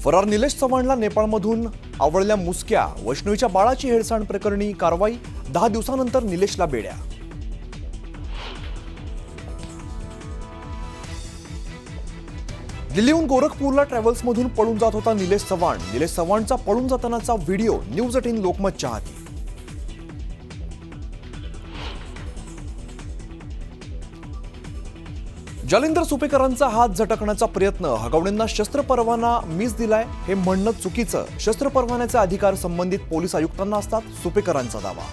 फरार निलेश चव्हाणला नेपाळमधून आवळल्या मुसक्या. वैष्णवीच्या बाळाची हेळसांड प्रकरणी कारवाई. 10 दिवसांनंतर निलेशला बेड्या. दिल्लीहून गोरखपूरला ट्रॅव्हल्समधून पळून जात होता निलेश चव्हाण. निलेश चव्हाणचा पळून जातानाचा व्हिडिओ न्यूज 18 लोकमत चाहती. जालिंदर सुपेकरांचा हात झटकण्याचा प्रयत्न. हगवणेंना शस्त्र परवाना मीच दिलाय हे म्हणणं चुकीचं. शस्त्र परवान्याचे अधिकार संबंधित पोलीस आयुक्तांना असतात, सुपेकरांचा दावा.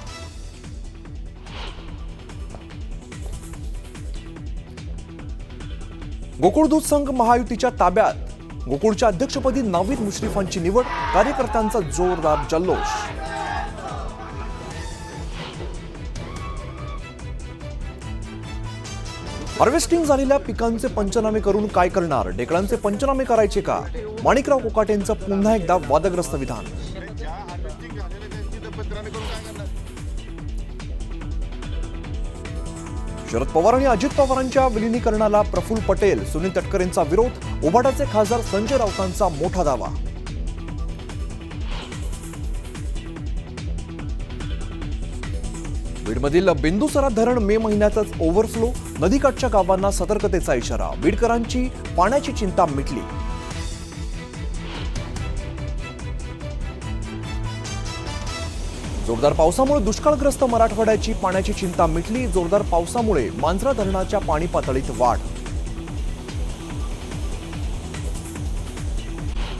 गोकुळ दूध संघ महायुतीच्या ताब्यात. गोकुळच्या अध्यक्षपदी नावीद मुश्रीफांची निवड. कार्यकर्त्यांचा जोरदार जल्लोष. हार्वेस्टिंग झालेल्या पिकांचे पंचनामे करून काय करणार? ढेकळांचे पंचनामे करायचे का? माणिकराव कोकाटेंचं पुन्हा एकदा वादग्रस्त विधान. शरद पवार आणि अजित पवारांच्या विलिनीकरणाला प्रफुल्ल पटेल, सुनील तटकरेंचा विरोध. उभाटाचे खासदार संजय राऊतांचा मोठा दावा. बीडमधील बिंदुसरा धरण मे महिन्यातच ओव्हरफ्लो. नदीकाठच्या गावांना सतर्कतेचा इशारा. बीडकरांची पाण्याची चिंता मिटली. जोरदार पावसामुळे दुष्काळग्रस्त मराठवाड्याची पाण्याची चिंता मिटली. जोरदार पावसामुळे मांजरा धरणाच्या पाणी पातळीत वाढ.